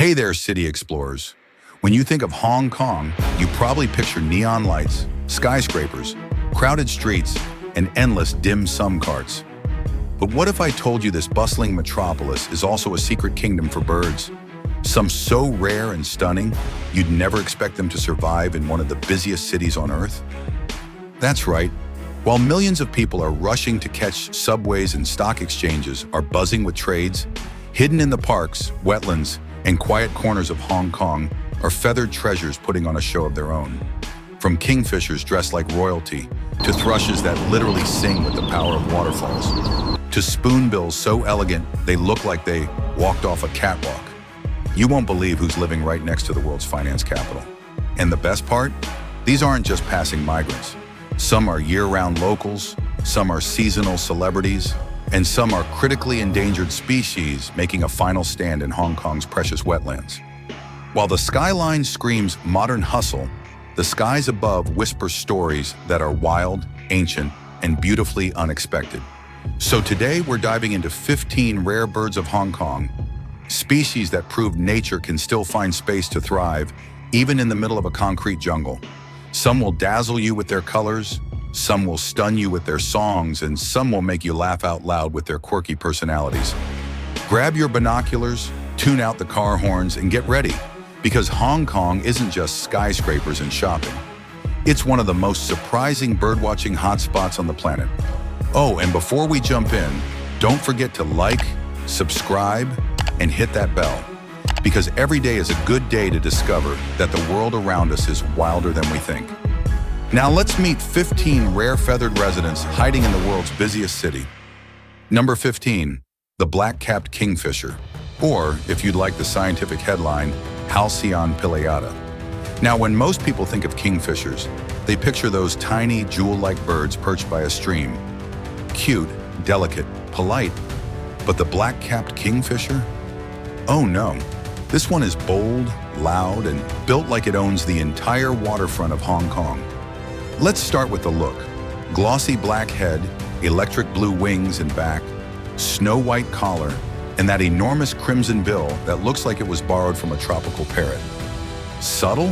Hey there, city explorers. When you think of Hong Kong, you probably picture neon lights, skyscrapers, crowded streets, and endless dim sum carts. But what if I told you this bustling metropolis is also a secret kingdom for birds? Some so rare and stunning, you'd never expect them to survive in one of the busiest cities on Earth? That's right. While millions of people are rushing to catch subways and stock exchanges are buzzing with trades, hidden in the parks, wetlands, and quiet corners of Hong Kong are feathered treasures putting on a show of their own. From kingfishers dressed like royalty, to thrushes that literally sing with the power of waterfalls, to spoonbills so elegant they look like they walked off a catwalk. You won't believe who's living right next to the world's finance capital. And the best part? These aren't just passing migrants. Some are year-round locals, some are seasonal celebrities, and some are critically endangered species making a final stand in Hong Kong's precious wetlands. While the skyline screams modern hustle, the skies above whisper stories that are wild, ancient, and beautifully unexpected. So today we're diving into 15 rare birds of Hong Kong, species that prove nature can still find space to thrive, even in the middle of a concrete jungle. Some will dazzle you with their colors, some will stun you with their songs, and some will make you laugh out loud with their quirky personalities. Grab your binoculars, tune out the car horns, and get ready, because Hong Kong isn't just skyscrapers and shopping. It's one of the most surprising birdwatching hotspots on the planet. Oh, and before we jump in, don't forget to like, subscribe, and hit that bell, because every day is a good day to discover that the world around us is wilder than we think. Now let's meet 15 rare feathered residents hiding in the world's busiest city. Number 15, the black-capped kingfisher, or if you'd like the scientific headline, Halcyon pileata. Now when most people think of kingfishers, they picture those tiny jewel-like birds perched by a stream. Cute, delicate, polite, but the black-capped kingfisher? Oh no. This one is bold, loud, and built like it owns the entire waterfront of Hong Kong. Let's start with the look. Glossy black head, electric blue wings and back, snow-white collar, and that enormous crimson bill that looks like it was borrowed from a tropical parrot. Subtle?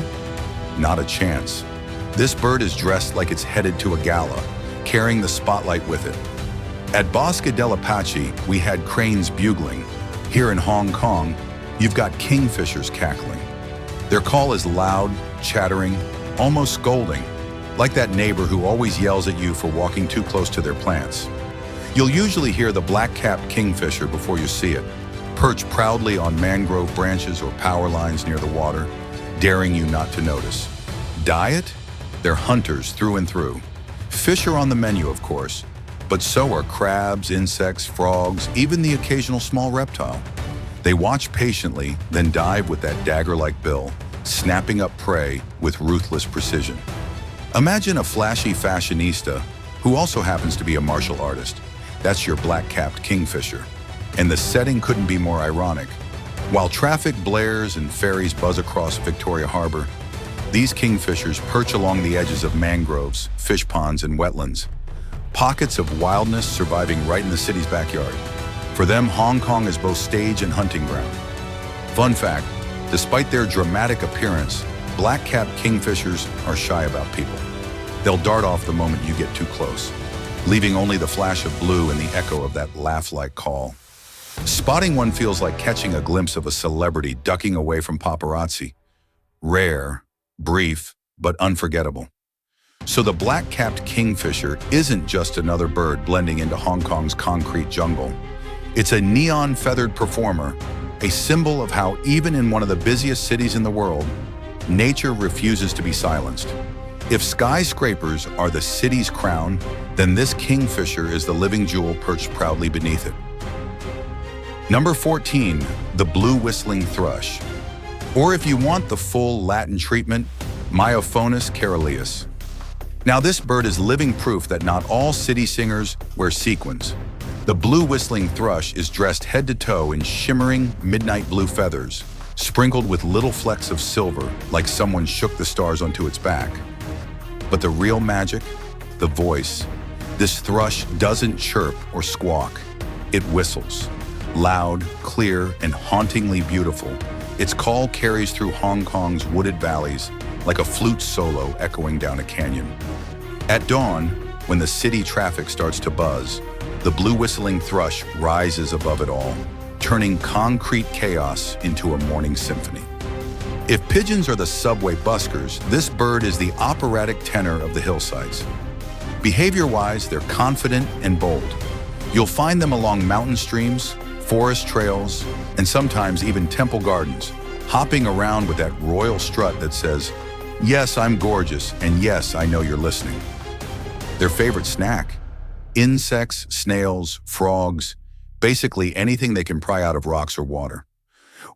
Not a chance. This bird is dressed like it's headed to a gala, carrying the spotlight with it. At Bosque del Apache, we had cranes bugling. Here in Hong Kong, you've got kingfishers cackling. Their call is loud, chattering, almost scolding, like that neighbor who always yells at you for walking too close to their plants. You'll usually hear the black-capped kingfisher before you see it, perched proudly on mangrove branches or power lines near the water, daring you not to notice. Diet? They're hunters through and through. Fish are on the menu, of course, but so are crabs, insects, frogs, even the occasional small reptile. They watch patiently, then dive with that dagger-like bill, snapping up prey with ruthless precision. Imagine a flashy fashionista who also happens to be a martial artist. That's your black-capped kingfisher. And the setting couldn't be more ironic. While traffic blares and ferries buzz across Victoria Harbor, these kingfishers perch along the edges of mangroves, fish ponds, and wetlands. Pockets of wildness surviving right in the city's backyard. For them, Hong Kong is both stage and hunting ground. Fun fact, despite their dramatic appearance, black-capped kingfishers are shy about people. They'll dart off the moment you get too close, leaving only the flash of blue and the echo of that laugh-like call. Spotting one feels like catching a glimpse of a celebrity ducking away from paparazzi. Rare, brief, but unforgettable. So the black-capped kingfisher isn't just another bird blending into Hong Kong's concrete jungle. It's a neon-feathered performer, a symbol of how even in one of the busiest cities in the world, nature refuses to be silenced. If skyscrapers are the city's crown, then this kingfisher is the living jewel perched proudly beneath it. Number 14, the blue whistling thrush. Or if you want the full Latin treatment, Myophonus caerulea. Now this bird is living proof that not all city singers wear sequins. The blue whistling thrush is dressed head to toe in shimmering midnight blue feathers, sprinkled with little flecks of silver like someone shook the stars onto its back. But the real magic? The voice. This thrush doesn't chirp or squawk. It whistles. Loud, clear, and hauntingly beautiful, Its call carries through Hong Kong's wooded valleys like a flute solo echoing down a canyon. At dawn, when the city traffic starts to buzz, the blue whistling thrush rises above it all, turning concrete chaos into a morning symphony. If pigeons are the subway buskers, this bird is the operatic tenor of the hillsides. Behavior-wise, they're confident and bold. You'll find them along mountain streams, forest trails, and sometimes even temple gardens, hopping around with that royal strut that says, "Yes, I'm gorgeous, and yes, I know you're listening." Their favorite snack? Insects, snails, frogs, basically anything they can pry out of rocks or water.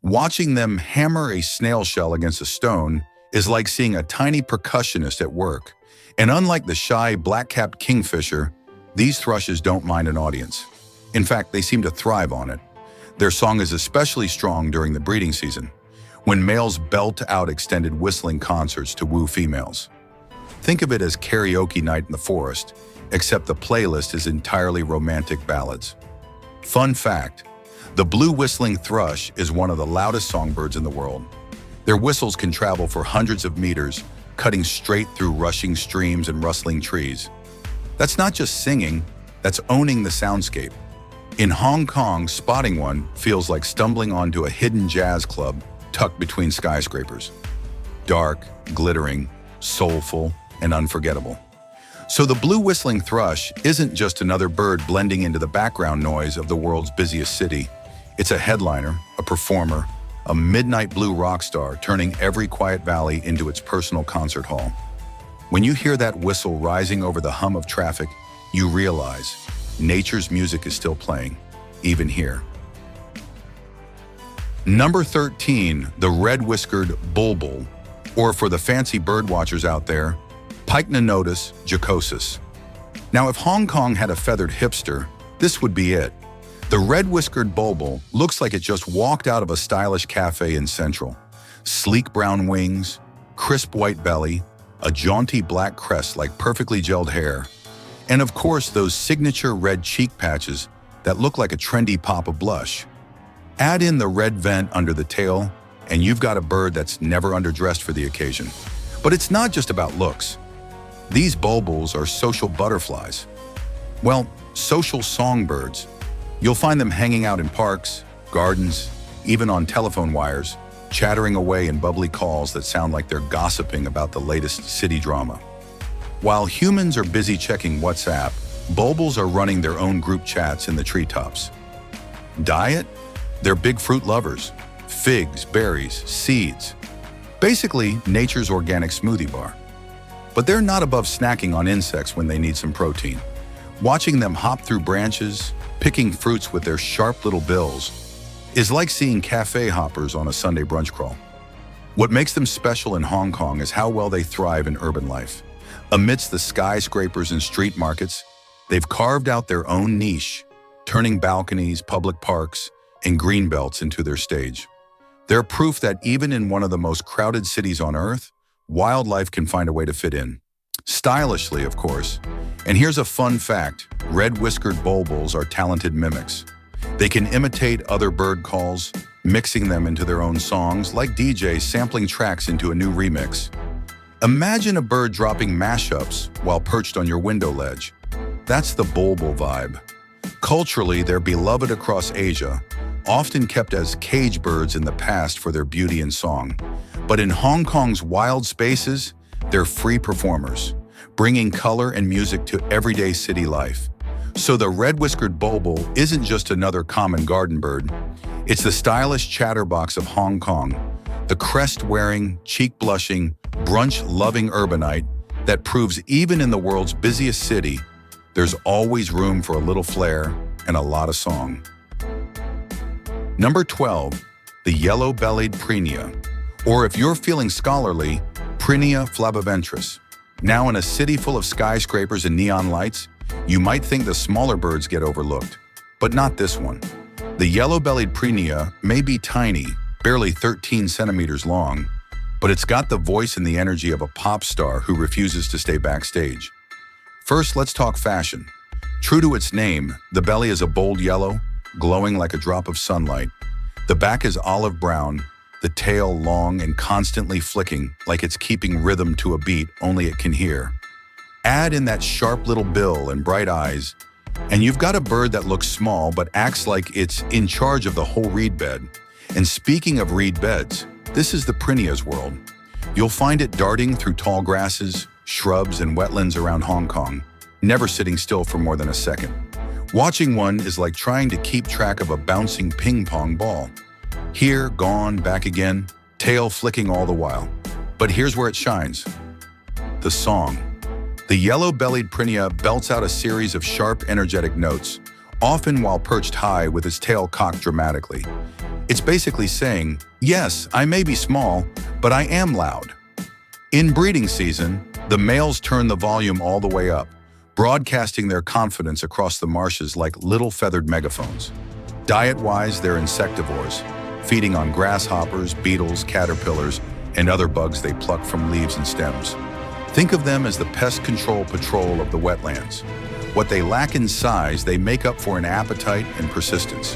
Watching them hammer a snail shell against a stone is like seeing a tiny percussionist at work. And unlike the shy black-capped kingfisher, these thrushes don't mind an audience. In fact, they seem to thrive on it. Their song is especially strong during the breeding season, when males belt out extended whistling concerts to woo females. Think of it as karaoke night in the forest, except the playlist is entirely romantic ballads. Fun fact, the blue whistling thrush is one of the loudest songbirds in the world. Their whistles can travel for hundreds of meters, cutting straight through rushing streams and rustling trees. That's not just singing, that's owning the soundscape. In Hong Kong, spotting one feels like stumbling onto a hidden jazz club tucked between skyscrapers. Dark, glittering, soulful, and unforgettable. So the blue whistling thrush isn't just another bird blending into the background noise of the world's busiest city. It's a headliner, a performer, a midnight blue rock star turning every quiet valley into its personal concert hall. When you hear that whistle rising over the hum of traffic, you realize nature's music is still playing, even here. Number 13, the red-whiskered bulbul, or for the fancy birdwatchers out there, Pycnonotus jocosus. Now, if Hong Kong had a feathered hipster, this would be it. The red-whiskered bulbul looks like it just walked out of a stylish cafe in Central. Sleek brown wings, crisp white belly, a jaunty black crest like perfectly gelled hair, and of course those signature red cheek patches that look like a trendy pop of blush. Add in the red vent under the tail, and you've got a bird that's never underdressed for the occasion. But it's not just about looks. These bulbuls are social butterflies. Well, social songbirds. You'll find them hanging out in parks, gardens, even on telephone wires, chattering away in bubbly calls that sound like they're gossiping about the latest city drama. While humans are busy checking WhatsApp, bulbuls are running their own group chats in the treetops. Diet? They're big fruit lovers. Figs, berries, seeds. Basically, nature's organic smoothie bar. But they're not above snacking on insects when they need some protein. Watching them hop through branches, picking fruits with their sharp little bills, is like seeing cafe hoppers on a Sunday brunch crawl. What makes them special in Hong Kong is how well they thrive in urban life. Amidst the skyscrapers and street markets, they've carved out their own niche, turning balconies, public parks, and greenbelts into their stage. They're proof that even in one of the most crowded cities on Earth, wildlife can find a way to fit in. Stylishly, of course. And here's a fun fact, red-whiskered bulbuls are talented mimics. They can imitate other bird calls, mixing them into their own songs, like DJs sampling tracks into a new remix. Imagine a bird dropping mashups while perched on your window ledge. That's the bulbul vibe. Culturally, they're beloved across Asia, often kept as cage birds in the past for their beauty and song. But in Hong Kong's wild spaces, they're free performers, bringing color and music to everyday city life. So the red-whiskered bulbul isn't just another common garden bird. It's the stylish chatterbox of Hong Kong, the crest-wearing, cheek-blushing, brunch-loving urbanite that proves even in the world's busiest city, there's always room for a little flair and a lot of song. Number 12, the yellow-bellied prinia, or if you're feeling scholarly, Prinia flaviventris. Now in a city full of skyscrapers and neon lights, you might think the smaller birds get overlooked, but not this one. The yellow-bellied prinia may be tiny, barely 13 centimeters long, but it's got the voice and the energy of a pop star who refuses to stay backstage. First, let's talk fashion. True to its name, the belly is a bold yellow, glowing like a drop of sunlight. The back is olive brown, the tail long and constantly flicking like it's keeping rhythm to a beat only it can hear. Add in that sharp little bill and bright eyes, and you've got a bird that looks small but acts like it's in charge of the whole reed bed. And speaking of reed beds, this is the prinia's world. You'll find it darting through tall grasses, shrubs, and wetlands around Hong Kong, never sitting still for more than a second. Watching one is like trying to keep track of a bouncing ping-pong ball. Here, gone, back again, tail flicking all the while. But here's where it shines. The song. The yellow-bellied prinia belts out a series of sharp, energetic notes, often while perched high with its tail cocked dramatically. It's basically saying, yes, I may be small, but I am loud. In breeding season, the males turn the volume all the way up, broadcasting their confidence across the marshes like little feathered megaphones. Diet-wise, they're insectivores, feeding on grasshoppers, beetles, caterpillars, and other bugs they pluck from leaves and stems. Think of them as the pest control patrol of the wetlands. What they lack in size, they make up for in appetite and persistence.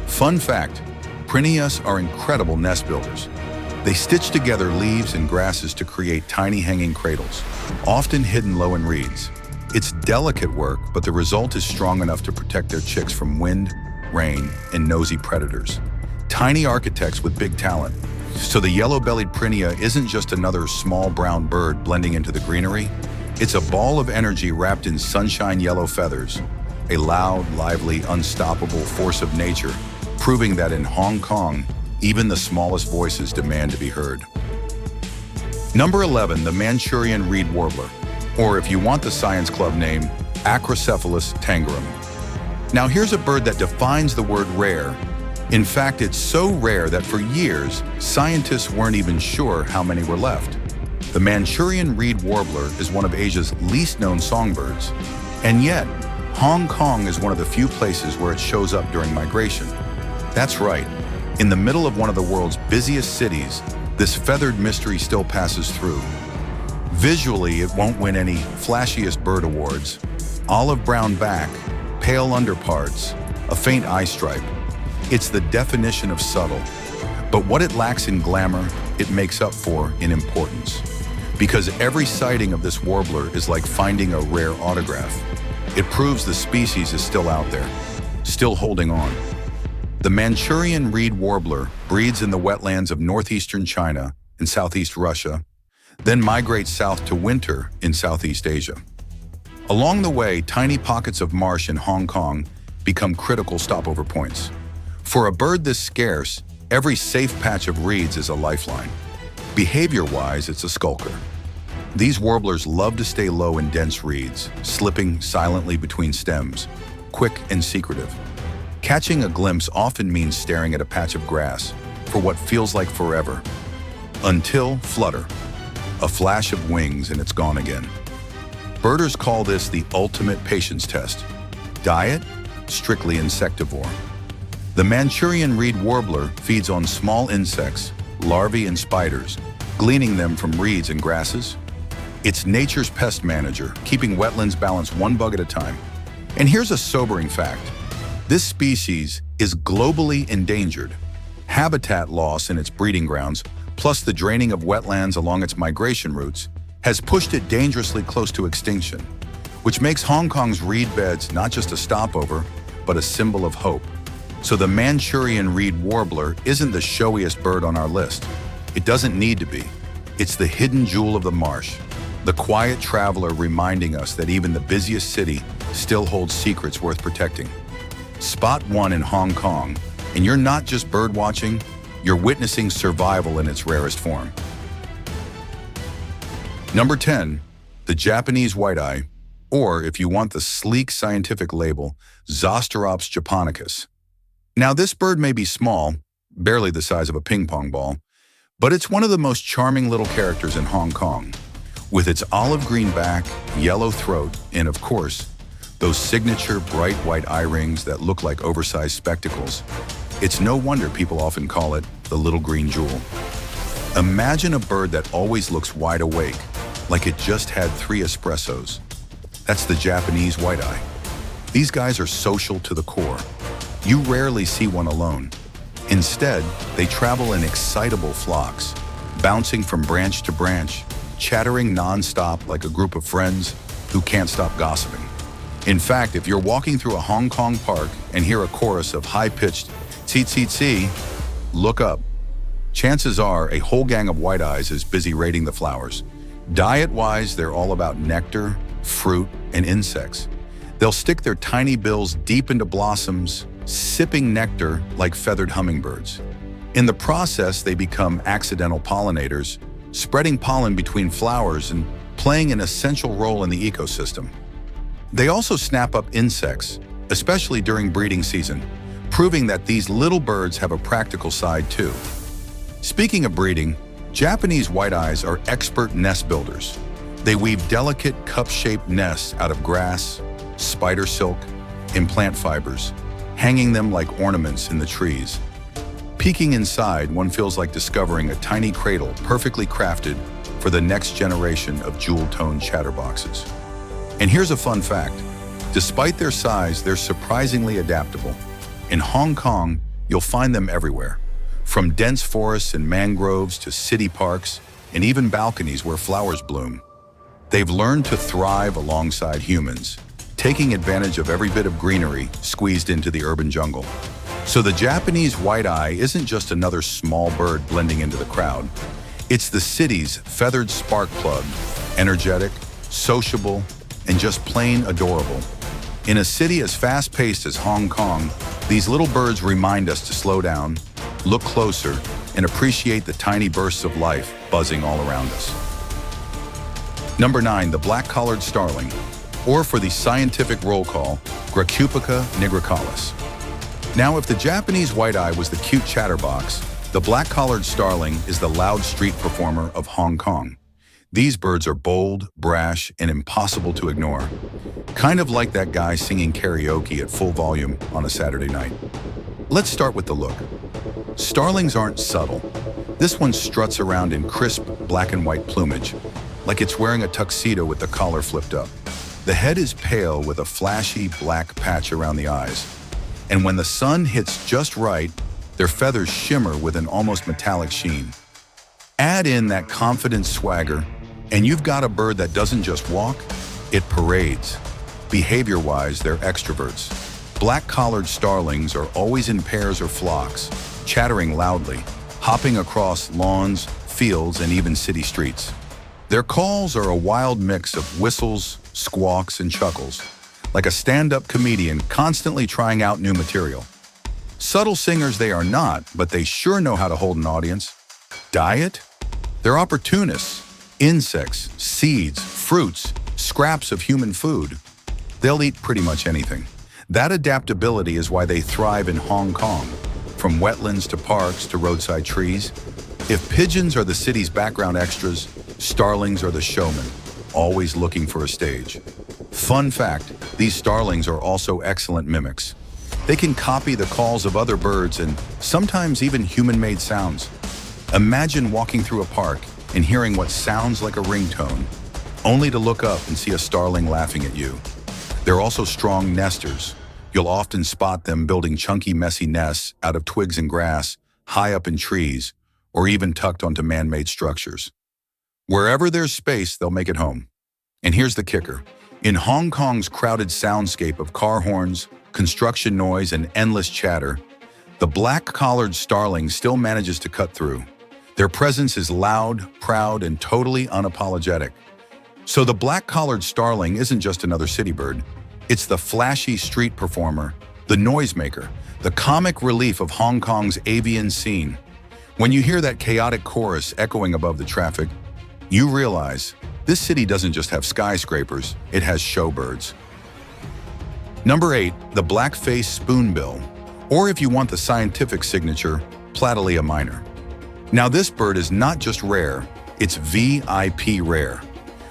Fun fact, prinias are incredible nest builders. They stitch together leaves and grasses to create tiny hanging cradles, often hidden low in reeds. It's delicate work, but the result is strong enough to protect their chicks from wind, rain, and nosy predators. Tiny architects with big talent. So the yellow-bellied prinia isn't just another small brown bird blending into the greenery. It's a ball of energy wrapped in sunshine yellow feathers, a loud, lively, unstoppable force of nature, proving that in Hong Kong, even the smallest voices demand to be heard. Number 11, the Manchurian reed warbler, or if you want the science club name, Acrocephalus tangerum. Now here's a bird that defines the word rare. In fact, it's so rare that for years, scientists weren't even sure how many were left. The Manchurian reed warbler is one of Asia's least known songbirds, and yet, Hong Kong is one of the few places where it shows up during migration. That's right, in the middle of one of the world's busiest cities, this feathered mystery still passes through. Visually, it won't win any flashiest bird awards. Olive brown back, pale underparts, a faint eye stripe. It's the definition of subtle. But what it lacks in glamour, it makes up for in importance. Because every sighting of this warbler is like finding a rare autograph. It proves the species is still out there, still holding on. The Manchurian reed warbler breeds in the wetlands of northeastern China and southeast Russia, then migrates south to winter in Southeast Asia. Along the way, tiny pockets of marsh in Hong Kong become critical stopover points. For a bird this scarce, every safe patch of reeds is a lifeline. Behavior-wise, it's a skulker. These warblers love to stay low in dense reeds, slipping silently between stems, quick and secretive. Catching a glimpse often means staring at a patch of grass for what feels like forever, until flutter, a flash of wings and it's gone again. Birders call this the ultimate patience test. Diet? Strictly insectivore. The Manchurian reed warbler feeds on small insects, larvae and spiders, gleaning them from reeds and grasses. It's nature's pest manager, keeping wetlands balanced one bug at a time. And here's a sobering fact. This species is globally endangered. Habitat loss in its breeding grounds, plus the draining of wetlands along its migration routes, has pushed it dangerously close to extinction, which makes Hong Kong's reed beds not just a stopover, but a symbol of hope. So the Manchurian reed warbler isn't the showiest bird on our list. It doesn't need to be. It's the hidden jewel of the marsh, the quiet traveler reminding us that even the busiest city still holds secrets worth protecting. Spot one in Hong Kong, and you're not just bird watching, you're witnessing survival in its rarest form. Number 10, the Japanese white-eye, or if you want the sleek scientific label, Zosterops japonicus. Now this bird may be small, barely the size of a ping pong ball, but it's one of the most charming little characters in Hong Kong. With its olive green back, yellow throat, and of course, those signature bright white eye rings that look like oversized spectacles, it's no wonder people often call it the little green jewel. Imagine a bird that always looks wide awake, like it just had 3 espressos. That's the Japanese white-eye. These guys are social to the core. You rarely see one alone. Instead, they travel in excitable flocks, bouncing from branch to branch, chattering non-stop like a group of friends who can't stop gossiping. In fact, if you're walking through a Hong Kong park and hear a chorus of high-pitched tseet-tseet-tse, look up. Chances are a whole gang of white-eyes is busy raiding the flowers. Diet-wise, they're all about nectar, fruit, and insects. They'll stick their tiny bills deep into blossoms, sipping nectar like feathered hummingbirds. In the process, they become accidental pollinators, spreading pollen between flowers and playing an essential role in the ecosystem. They also snap up insects, especially during breeding season, proving that these little birds have a practical side too. Speaking of breeding, Japanese white-eyes are expert nest builders. They weave delicate cup-shaped nests out of grass, spider silk, and plant fibers, hanging them like ornaments in the trees. Peeking inside, one feels like discovering a tiny cradle perfectly crafted for the next generation of jewel-toned chatterboxes. And here's a fun fact. Despite their size, they're surprisingly adaptable. In Hong Kong, you'll find them everywhere, from dense forests and mangroves to city parks and even balconies where flowers bloom. They've learned to thrive alongside humans, taking advantage of every bit of greenery squeezed into the urban jungle. So the Japanese white-eye isn't just another small bird blending into the crowd. It's the city's feathered spark plug, energetic, sociable, and just plain adorable. In a city as fast-paced as Hong Kong, these little birds remind us to slow down, look closer, and appreciate the tiny bursts of life buzzing all around us. Number 9, the black-collared starling, or for the scientific roll call, Gracupica nigricalis. Now, if the Japanese white-eye was the cute chatterbox, the black-collared starling is the loud street performer of Hong Kong. These birds are bold, brash, and impossible to ignore. Kind of like that guy singing karaoke at full volume on a Saturday night. Let's start with the look. Starlings aren't subtle. This one struts around in crisp black and white plumage, like it's wearing a tuxedo with the collar flipped up. The head is pale with a flashy black patch around the eyes. And when the sun hits just right, their feathers shimmer with an almost metallic sheen. Add in that confident swagger, and you've got a bird that doesn't just walk, it parades. Behavior-wise, they're extroverts. Black-collared starlings are always in pairs or flocks, chattering loudly, hopping across lawns, fields, and even city streets. Their calls are a wild mix of whistles, squawks, and chuckles, like a stand-up comedian constantly trying out new material. Subtle singers they are not, but they sure know how to hold an audience. Diet? They're opportunists. Insects, seeds, fruits, scraps of human food. They'll eat pretty much anything. That adaptability is why they thrive in Hong Kong, from wetlands to parks to roadside trees. If pigeons are the city's background extras, starlings are the showmen, always looking for a stage. Fun fact, these starlings are also excellent mimics. They can copy the calls of other birds and sometimes even human-made sounds. Imagine walking through a park and hearing what sounds like a ringtone, only to look up and see a starling laughing at you. They're also strong nesters. You'll often spot them building chunky, messy nests out of twigs and grass, high up in trees, or even tucked onto man-made structures. Wherever there's space, they'll make it home. And here's the kicker. In Hong Kong's crowded soundscape of car horns, construction noise, and endless chatter, the black-collared starling still manages to cut through. Their presence is loud, proud, and totally unapologetic. So the black-collared starling isn't just another city bird. It's the flashy street performer, the noisemaker, the comic relief of Hong Kong's avian scene. When you hear that chaotic chorus echoing above the traffic, you realize this city doesn't just have skyscrapers, it has showbirds. Number 8, the black-faced spoonbill, or if you want the scientific signature, Platylia minor. Now this bird is not just rare, it's VIP rare.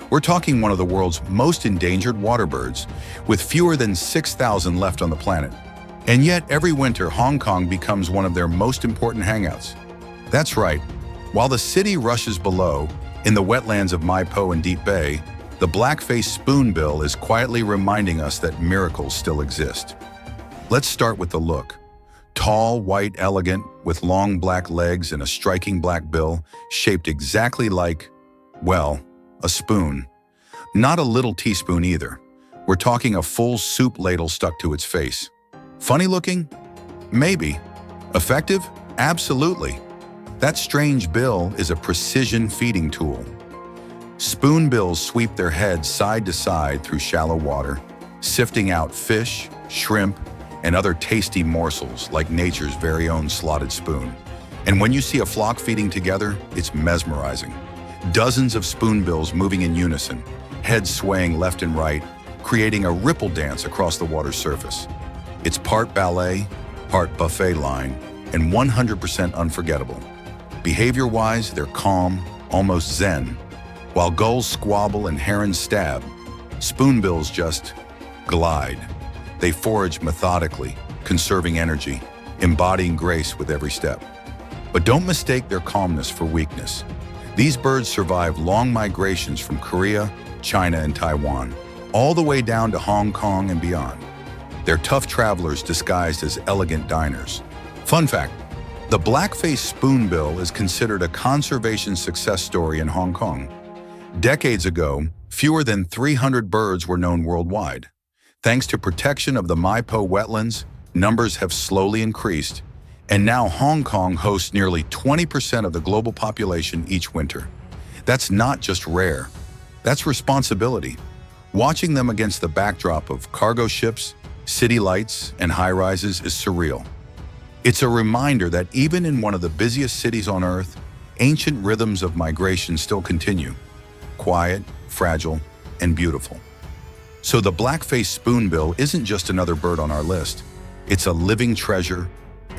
We're talking one of the world's most endangered water birds, with fewer than 6,000 left on the planet. And yet every winter, Hong Kong becomes one of their most important hangouts. That's right, while the city rushes below, in the wetlands of Mai Po and Deep Bay, the black-faced spoonbill is quietly reminding us that miracles still exist. Let's start with the look. Tall, white, elegant, with long black legs and a striking black bill shaped exactly like, well, a spoon. Not a little teaspoon either. We're talking a full soup ladle stuck to its face. Funny looking? Maybe. Effective? Absolutely. That strange bill is a precision feeding tool. Spoonbills sweep their heads side to side through shallow water, sifting out fish, shrimp, and other tasty morsels like nature's very own slotted spoon. And when you see a flock feeding together, it's mesmerizing. Dozens of spoonbills moving in unison, heads swaying left and right, creating a ripple dance across the water's surface. It's part ballet, part buffet line, and 100% unforgettable. Behavior-wise, they're calm, almost zen. While gulls squabble and herons stab, spoonbills just glide. They forage methodically, conserving energy, embodying grace with every step. But don't mistake their calmness for weakness. These birds survive long migrations from Korea, China, and Taiwan, all the way down to Hong Kong and beyond. They're tough travelers disguised as elegant diners. Fun fact, the black-faced spoonbill is considered a conservation success story in Hong Kong. Decades ago, fewer than 300 birds were known worldwide. Thanks to protection of the Maipo wetlands, numbers have slowly increased, and now Hong Kong hosts nearly 20% of the global population each winter. That's not just rare, that's responsibility. Watching them against the backdrop of cargo ships, city lights, and high-rises is surreal. It's a reminder that even in one of the busiest cities on Earth, ancient rhythms of migration still continue. Quiet, fragile, and beautiful. So the black-faced spoonbill isn't just another bird on our list. It's a living treasure,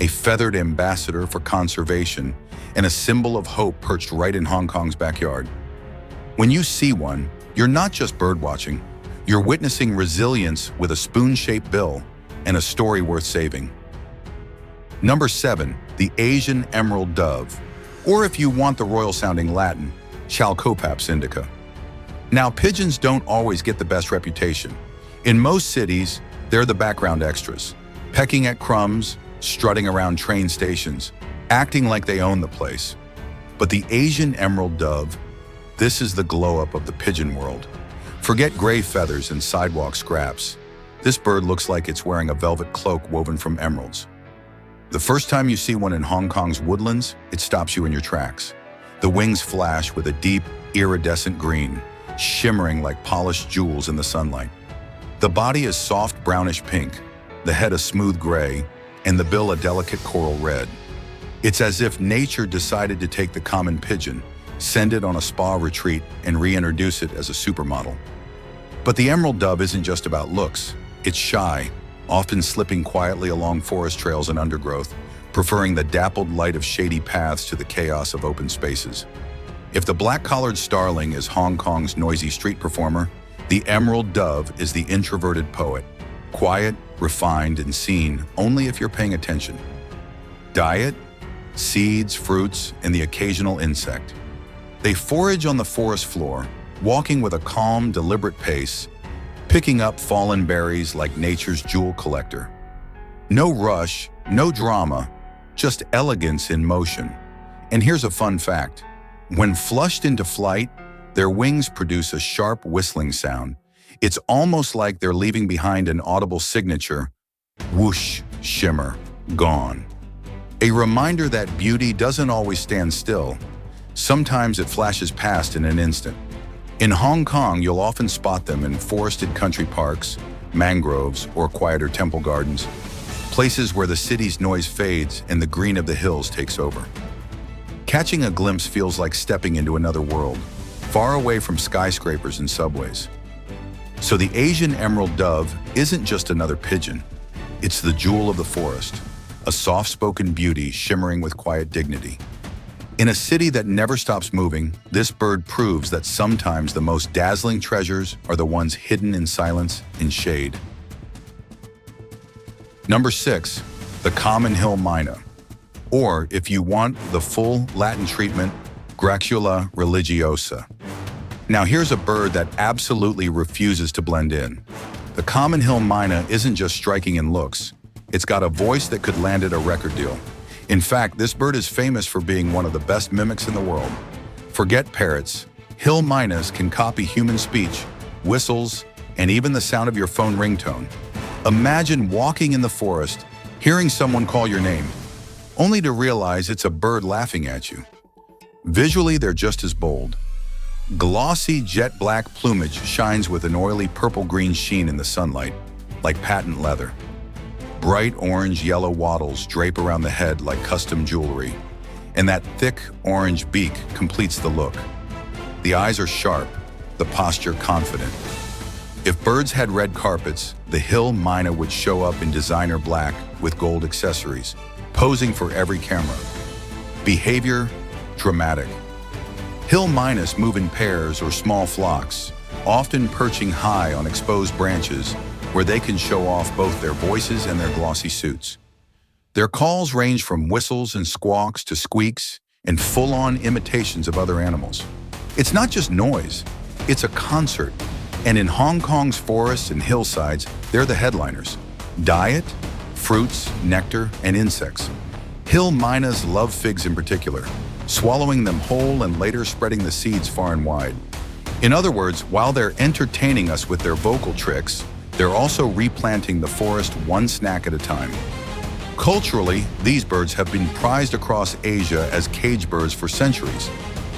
a feathered ambassador for conservation, and a symbol of hope perched right in Hong Kong's backyard. When you see one, you're not just birdwatching, you're witnessing resilience with a spoon-shaped bill and a story worth saving. Number 7, the Asian emerald dove, or if you want the royal-sounding Latin, Chalcopaps indica. Now, pigeons don't always get the best reputation. In most cities, they're the background extras, pecking at crumbs, strutting around train stations, acting like they own the place. But the Asian emerald dove, this is the glow-up of the pigeon world. Forget gray feathers and sidewalk scraps. This bird looks like it's wearing a velvet cloak woven from emeralds. The first time you see one in Hong Kong's woodlands, it stops you in your tracks. The wings flash with a deep, iridescent green, shimmering like polished jewels in the sunlight. The body is soft brownish pink, the head a smooth gray, and the bill a delicate coral red. It's as if nature decided to take the common pigeon, send it on a spa retreat, and reintroduce it as a supermodel. But the emerald dove isn't just about looks. It's shy, often slipping quietly along forest trails and undergrowth, preferring the dappled light of shady paths to the chaos of open spaces. If the black-collared starling is Hong Kong's noisy street performer, the emerald dove is the introverted poet, quiet, refined, and seen only if you're paying attention. Diet? Seeds, fruits, and the occasional insect. They forage on the forest floor, walking with a calm, deliberate pace, picking up fallen berries like nature's jewel collector. No rush, no drama, just elegance in motion. And here's a fun fact. When flushed into flight, their wings produce a sharp whistling sound. It's almost like they're leaving behind an audible signature, whoosh, shimmer, gone. A reminder that beauty doesn't always stand still. Sometimes it flashes past in an instant. In Hong Kong, you'll often spot them in forested country parks, mangroves, or quieter temple gardens, places where the city's noise fades and the green of the hills takes over. Catching a glimpse feels like stepping into another world, far away from skyscrapers and subways. So the Asian emerald dove isn't just another pigeon. It's the jewel of the forest, a soft-spoken beauty shimmering with quiet dignity. In a city that never stops moving, this bird proves that sometimes the most dazzling treasures are the ones hidden in silence and shade. Number 6, the common hill myna, or if you want the full Latin treatment, Gracula religiosa. Now here's a bird that absolutely refuses to blend in. The common hill myna isn't just striking in looks. It's got a voice that could land at a record deal. In fact, this bird is famous for being one of the best mimics in the world. Forget parrots. Hill mynas can copy human speech, whistles, and even the sound of your phone ringtone. Imagine walking in the forest, hearing someone call your name, only to realize it's a bird laughing at you. Visually, they're just as bold. Glossy jet black plumage shines with an oily purple-green sheen in the sunlight, like patent leather. Bright orange-yellow wattles drape around the head like custom jewelry, and that thick orange beak completes the look. The eyes are sharp, the posture confident. If birds had red carpets, the hill myna would show up in designer black with gold accessories, posing for every camera. Behavior, dramatic. Hill mynas move in pairs or small flocks, often perching high on exposed branches where they can show off both their voices and their glossy suits. Their calls range from whistles and squawks to squeaks and full-on imitations of other animals. It's not just noise, it's a concert. And in Hong Kong's forests and hillsides, they're the headliners. Diet, fruits, nectar, and insects. Hill mynas love figs in particular, swallowing them whole and later spreading the seeds far and wide. In other words, while they're entertaining us with their vocal tricks, they're also replanting the forest one snack at a time. Culturally, these birds have been prized across Asia as cage birds for centuries,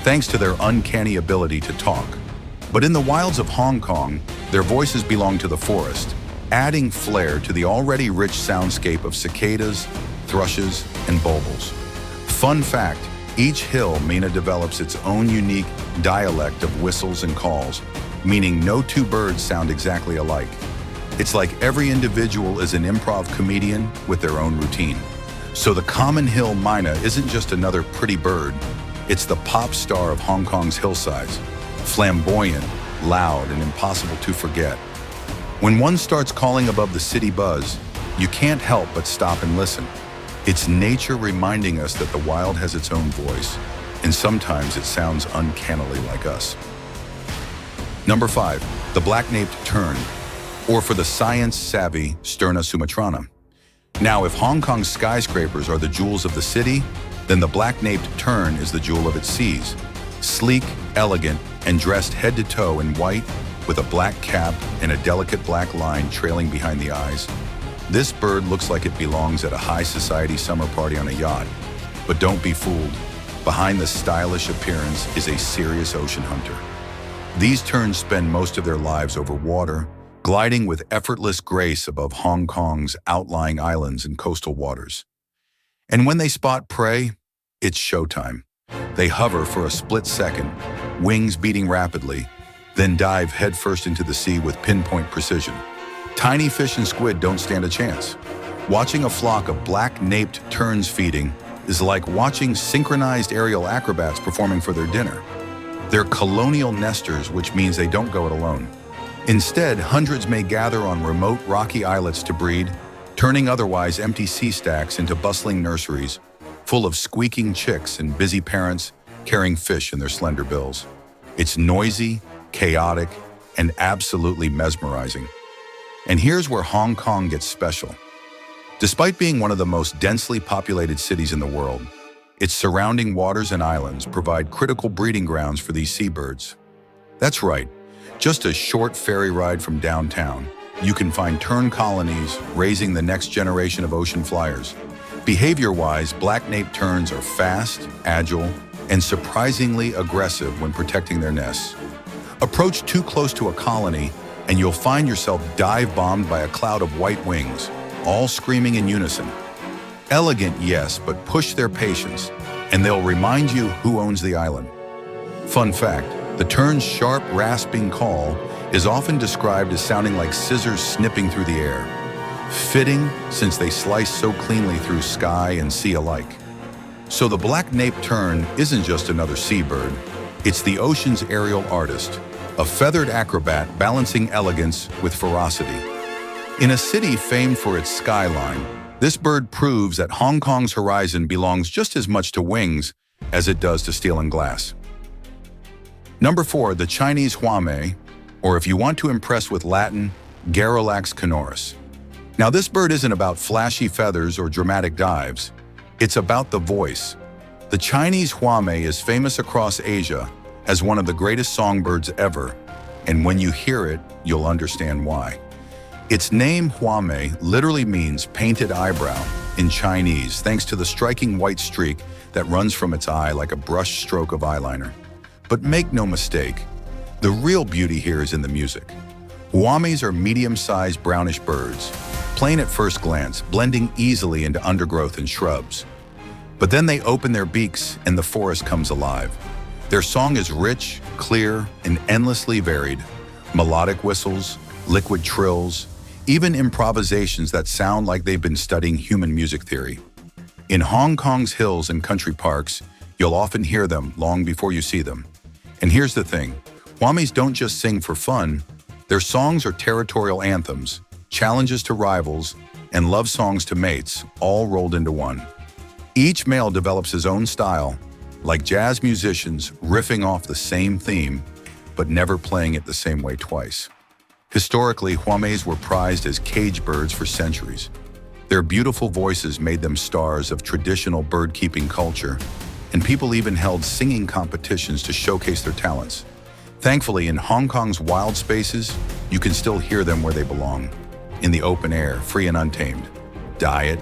thanks to their uncanny ability to talk. But in the wilds of Hong Kong, their voices belong to the forest, adding flair to the already rich soundscape of cicadas, thrushes, and bulbuls. Fun fact, each hill myna develops its own unique dialect of whistles and calls, meaning no two birds sound exactly alike. It's like every individual is an improv comedian with their own routine. So the common hill myna isn't just another pretty bird, it's the pop star of Hong Kong's hillsides, flamboyant, loud, and impossible to forget. When one starts calling above the city buzz, you can't help but stop and listen. It's nature reminding us that the wild has its own voice, and sometimes it sounds uncannily like us. Number 5, the black-naped tern, or for the science-savvy, Sterna sumatrana. Now, if Hong Kong's skyscrapers are the jewels of the city, then the black-naped tern is the jewel of its seas. Sleek, elegant, and dressed head to toe in white, with a black cap and a delicate black line trailing behind the eyes. This bird looks like it belongs at a high society summer party on a yacht. But don't be fooled. Behind the stylish appearance is a serious ocean hunter. These terns spend most of their lives over water, gliding with effortless grace above Hong Kong's outlying islands and coastal waters. And when they spot prey, it's showtime. They hover for a split second, wings beating rapidly, then dive headfirst into the sea with pinpoint precision. Tiny fish and squid don't stand a chance. Watching a flock of black-naped terns feeding is like watching synchronized aerial acrobats performing for their dinner. They're colonial nesters, which means they don't go it alone. Instead, hundreds may gather on remote rocky islets to breed, turning otherwise empty sea stacks into bustling nurseries, full of squeaking chicks and busy parents carrying fish in their slender bills. It's noisy, chaotic, and absolutely mesmerizing. And here's where Hong Kong gets special. Despite being one of the most densely populated cities in the world, its surrounding waters and islands provide critical breeding grounds for these seabirds. That's right, just a short ferry ride from downtown, you can find tern colonies raising the next generation of ocean flyers. Behavior-wise, black-naped terns are fast, agile, and surprisingly aggressive when protecting their nests. Approach too close to a colony, and you'll find yourself dive-bombed by a cloud of white wings, all screaming in unison. Elegant, yes, but push their patience, and they'll remind you who owns the island. Fun fact, the tern's sharp, rasping call is often described as sounding like scissors snipping through the air. Fitting, since they slice so cleanly through sky and sea alike. So the black-naped tern isn't just another seabird, it's the ocean's aerial artist, a feathered acrobat balancing elegance with ferocity. In a city famed for its skyline, this bird proves that Hong Kong's horizon belongs just as much to wings as it does to steel and glass. Number 4, the Chinese hwamei, or if you want to impress with Latin, Garrulax canorus. Now this bird isn't about flashy feathers or dramatic dives. It's about the voice. The Chinese hwamei is famous across Asia as one of the greatest songbirds ever, and when you hear it, you'll understand why. Its name, hwamei, literally means painted eyebrow in Chinese, thanks to the striking white streak that runs from its eye like a brush stroke of eyeliner. But make no mistake, the real beauty here is in the music. Hwameis are medium-sized brownish birds, plain at first glance, blending easily into undergrowth and shrubs. But then they open their beaks and the forest comes alive. Their song is rich, clear, and endlessly varied. Melodic whistles, liquid trills, even improvisations that sound like they've been studying human music theory. In Hong Kong's hills and country parks, you'll often hear them long before you see them. And here's the thing, hwameis don't just sing for fun. Their songs are territorial anthems, challenges to rivals, and love songs to mates, all rolled into one. Each male develops his own style, like jazz musicians riffing off the same theme, but never playing it the same way twice. Historically, hwameis were prized as cage birds for centuries. Their beautiful voices made them stars of traditional bird-keeping culture, and people even held singing competitions to showcase their talents. Thankfully, in Hong Kong's wild spaces, you can still hear them where they belong, in the open air, free and untamed. Diet,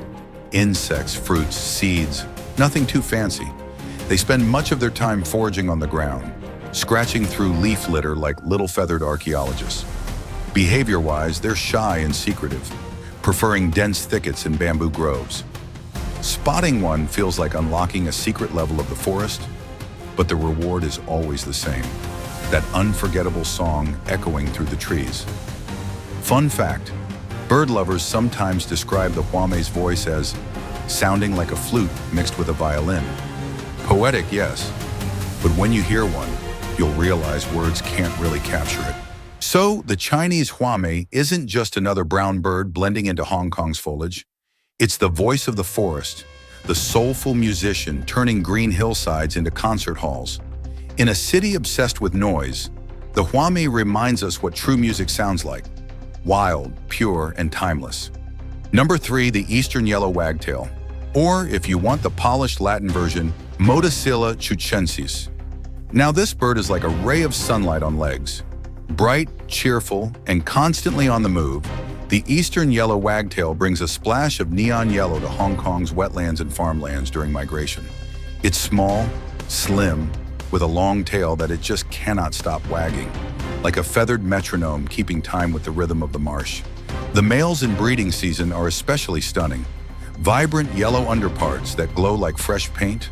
insects, fruits, seeds, nothing too fancy. They spend much of their time foraging on the ground, scratching through leaf litter like little feathered archaeologists. Behavior-wise, they're shy and secretive, preferring dense thickets and bamboo groves. Spotting one feels like unlocking a secret level of the forest, but the reward is always the same. That unforgettable song echoing through the trees. Fun fact, bird lovers sometimes describe the hwamei's voice as sounding like a flute mixed with a violin. Poetic, yes, but when you hear one, you'll realize words can't really capture it. So, the Chinese hwamei isn't just another brown bird blending into Hong Kong's foliage. It's the voice of the forest, the soulful musician turning green hillsides into concert halls. In a city obsessed with noise, the hwamei reminds us what true music sounds like. Wild, pure, and timeless. Number 3, the eastern yellow wagtail. Or, if you want the polished Latin version, Motacilla chuchensis. Now this bird is like a ray of sunlight on legs. Bright, cheerful, and constantly on the move, the eastern yellow wagtail brings a splash of neon yellow to Hong Kong's wetlands and farmlands during migration. It's small, slim, with a long tail that it just cannot stop wagging, like a feathered metronome keeping time with the rhythm of the marsh. The males in breeding season are especially stunning. Vibrant yellow underparts that glow like fresh paint,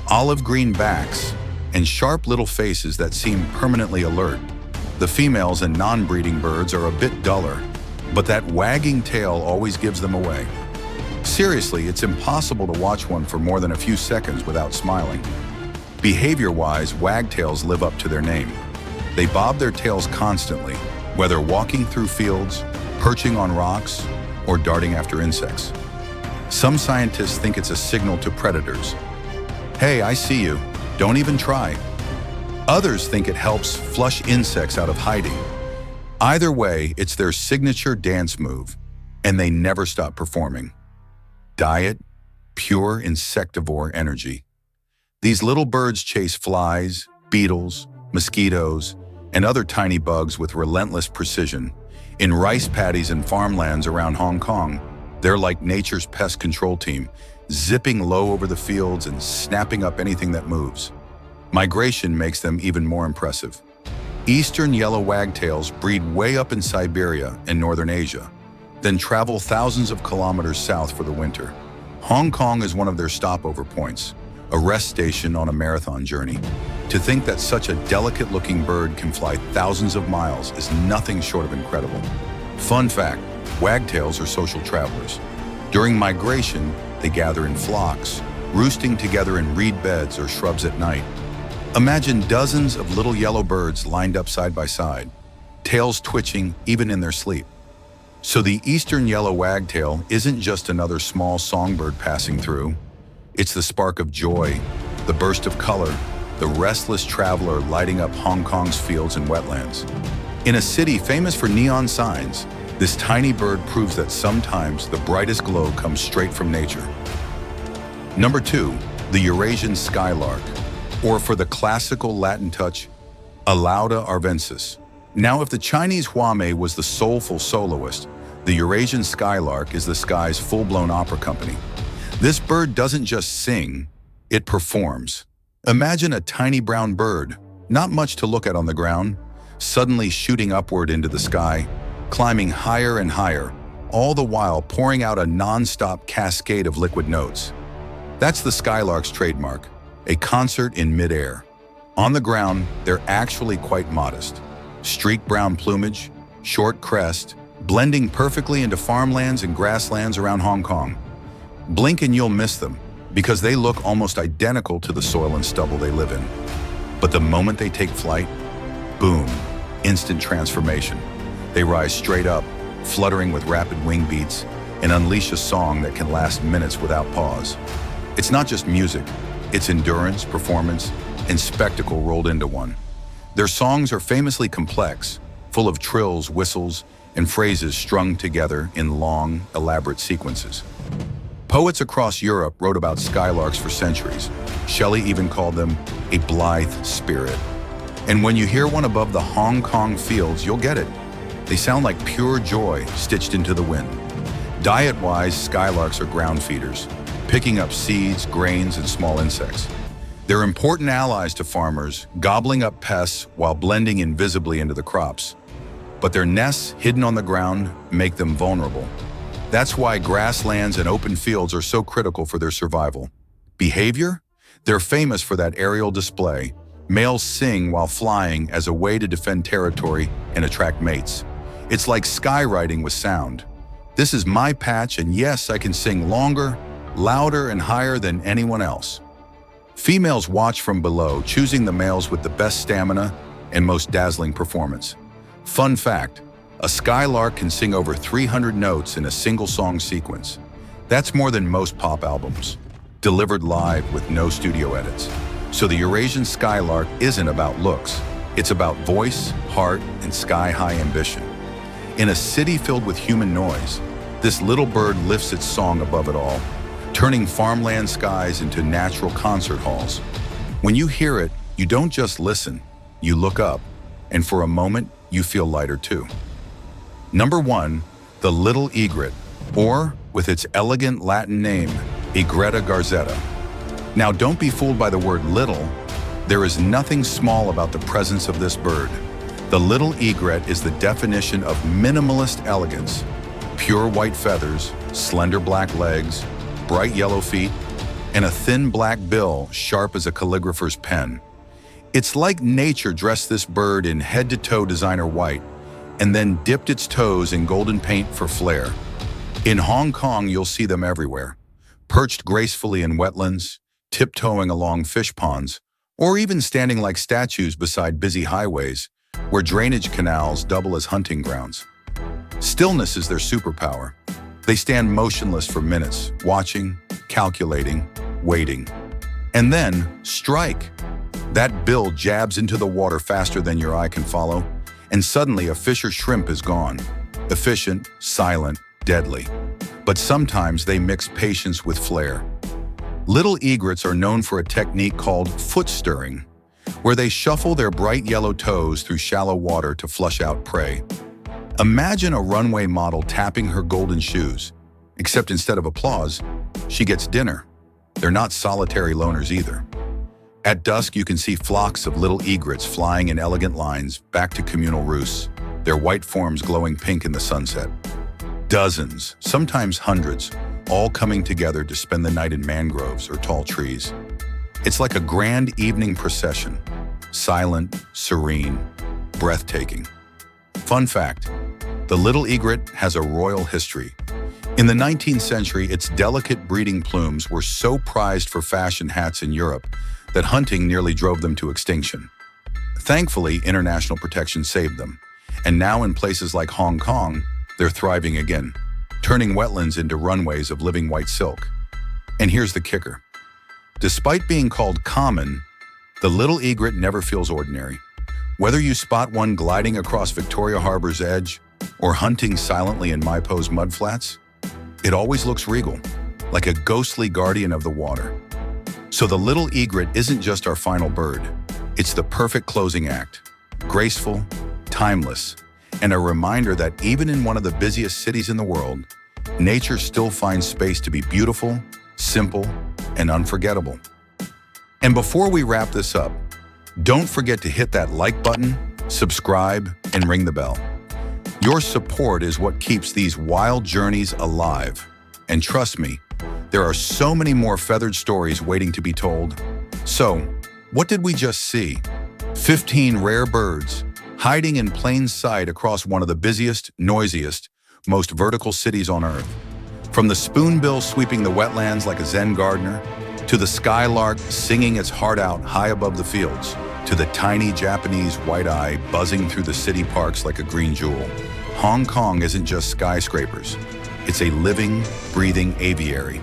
olive green backs, and sharp little faces that seem permanently alert. The females and non-breeding birds are a bit duller, but that wagging tail always gives them away. Seriously, it's impossible to watch one for more than a few seconds without smiling. Behavior-wise, wagtails live up to their name. They bob their tails constantly, whether walking through fields, perching on rocks, or darting after insects. Some scientists think it's a signal to predators. Hey, I see you. Don't even try. Others think it helps flush insects out of hiding. Either way, it's their signature dance move, and they never stop performing. Diet, pure insectivore energy. These little birds chase flies, beetles, mosquitoes, and other tiny bugs with relentless precision. In rice paddies and farmlands around Hong Kong, they're like nature's pest control team, zipping low over the fields and snapping up anything that moves. Migration makes them even more impressive. Eastern yellow wagtails breed way up in Siberia and northern Asia, then travel thousands of kilometers south for the winter. Hong Kong is one of their stopover points, a rest station on a marathon journey. To think that such a delicate-looking bird can fly thousands of miles is nothing short of incredible. Fun fact, wagtails are social travelers. During migration, they gather in flocks, roosting together in reed beds or shrubs at night. Imagine dozens of little yellow birds lined up side by side, tails twitching even in their sleep. So the eastern yellow wagtail isn't just another small songbird passing through. It's the spark of joy, the burst of color, the restless traveler lighting up Hong Kong's fields and wetlands. In a city famous for neon signs, this tiny bird proves that sometimes the brightest glow comes straight from nature. Number 2, the Eurasian skylark, or for the classical Latin touch, Alauda arvensis. Now, if the Chinese hwamei was the soulful soloist, the Eurasian skylark is the sky's full-blown opera company. This bird doesn't just sing, it performs. Imagine a tiny brown bird, not much to look at on the ground, suddenly shooting upward into the sky, climbing higher and higher, all the while pouring out a non-stop cascade of liquid notes. That's the skylark's trademark, a concert in midair. On the ground, they're actually quite modest. Streaked brown plumage, short crest, blending perfectly into farmlands and grasslands around Hong Kong. Blink and you'll miss them, because they look almost identical to the soil and stubble they live in. But the moment they take flight, boom, instant transformation. They rise straight up, fluttering with rapid wing beats, and unleash a song that can last minutes without pause. It's not just music, it's endurance, performance, and spectacle rolled into one. Their songs are famously complex, full of trills, whistles, and phrases strung together in long, elaborate sequences. Poets across Europe wrote about skylarks for centuries. Shelley even called them a blithe spirit. And when you hear one above the Hong Kong fields, you'll get it. They sound like pure joy stitched into the wind. Diet-wise, skylarks are ground feeders, picking up seeds, grains, and small insects. They're important allies to farmers, gobbling up pests while blending invisibly into the crops. But their nests, hidden on the ground, make them vulnerable. That's why grasslands and open fields are so critical for their survival. Behavior? They're famous for that aerial display. Males sing while flying as a way to defend territory and attract mates. It's like skywriting with sound. This is my patch, and yes, I can sing longer, louder, and higher than anyone else. Females watch from below, choosing the males with the best stamina and most dazzling performance. Fun fact, a skylark can sing over 300 notes in a single song sequence. That's more than most pop albums, delivered live with no studio edits. So the Eurasian skylark isn't about looks. It's about voice, heart, and sky-high ambition. In a city filled with human noise, this little bird lifts its song above it all, turning farmland skies into natural concert halls. When you hear it, you don't just listen, you look up, and for a moment, you feel lighter too. Number 1, the little egret, or, with its elegant Latin name, Egretta garzetta. Now, don't be fooled by the word little. There is nothing small about the presence of this bird. The little egret is the definition of minimalist elegance. Pure white feathers, slender black legs, bright yellow feet, and a thin black bill sharp as a calligrapher's pen. It's like nature dressed this bird in head-to-toe designer white and then dipped its toes in golden paint for flair. In Hong Kong, you'll see them everywhere, perched gracefully in wetlands, tiptoeing along fish ponds, or even standing like statues beside busy highways where drainage canals double as hunting grounds. Stillness is their superpower. They stand motionless for minutes, watching, calculating, waiting. And then, strike! That bill jabs into the water faster than your eye can follow, and suddenly a fisher shrimp is gone. Efficient, silent, deadly. But sometimes they mix patience with flair. Little egrets are known for a technique called foot stirring, where they shuffle their bright yellow toes through shallow water to flush out prey. Imagine a runway model tapping her golden shoes, except instead of applause, she gets dinner. They're not solitary loners either. At dusk, you can see flocks of little egrets flying in elegant lines back to communal roosts, their white forms glowing pink in the sunset. Dozens, sometimes hundreds, all coming together to spend the night in mangroves or tall trees. It's like a grand evening procession, silent, serene, breathtaking. Fun fact, the little egret has a royal history. In the 19th century, its delicate breeding plumes were so prized for fashion hats in Europe that hunting nearly drove them to extinction. Thankfully, international protection saved them, and now in places like Hong Kong, they're thriving again, turning wetlands into runways of living white silk. And here's the kicker. Despite being called common, the little egret never feels ordinary. Whether you spot one gliding across Victoria Harbor's edge or hunting silently in Maipo's mudflats, it always looks regal. like a ghostly guardian of the water. So the little egret isn't just our final bird. It's the perfect closing act. Graceful, timeless, and a reminder that even in one of the busiest cities in the world, nature still finds space to be beautiful, simple, and unforgettable. And before we wrap this up, don't forget to hit that like button, subscribe, and ring the bell. Your support is what keeps these wild journeys alive. And trust me, there are so many more feathered stories waiting to be told. So, what did we just see? 15 rare birds hiding in plain sight across one of the busiest, noisiest, most vertical cities on Earth. From the spoonbill sweeping the wetlands like a Zen gardener, to the skylark singing its heart out high above the fields, to the tiny Japanese white-eye buzzing through the city parks like a green jewel. Hong Kong isn't just skyscrapers. It's a living, breathing aviary.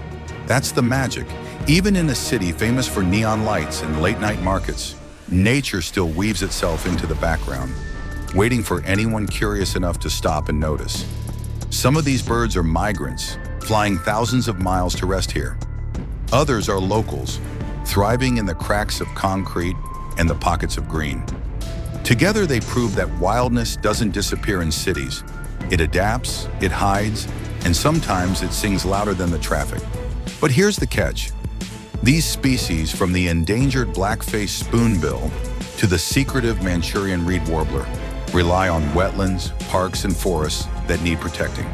That's the magic. Even in a city famous for neon lights and late-night markets, nature still weaves itself into the background, waiting for anyone curious enough to stop and notice. Some of these birds are migrants, flying thousands of miles to rest here. Others are locals, thriving in the cracks of concrete and the pockets of green. Together they prove that wildness doesn't disappear in cities. It adapts, it hides, and sometimes it sings louder than the traffic. But here's the catch. These species, from the endangered black-faced spoonbill to the secretive Manchurian reed warbler, rely on wetlands, parks, and forests that need protecting.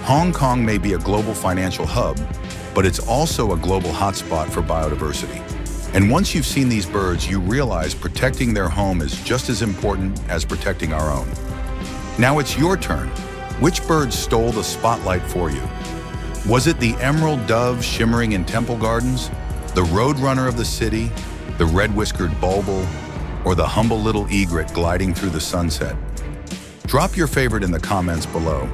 Hong Kong may be a global financial hub, but it's also a global hotspot for biodiversity. And once you've seen these birds, you realize protecting their home is just as important as protecting our own. Now it's your turn. Which bird stole the spotlight for you? Was it the emerald dove shimmering in temple gardens, the roadrunner of the city, the red-whiskered bulbul, or the humble little egret gliding through the sunset? Drop your favorite in the comments below.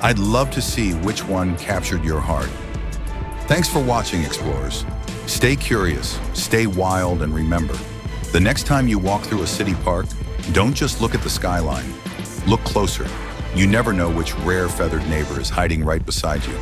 I'd love to see which one captured your heart. Thanks for watching, explorers. Stay curious, stay wild, and remember, the next time you walk through a city park, don't just look at the skyline. Look closer. You never know which rare feathered neighbor is hiding right beside you.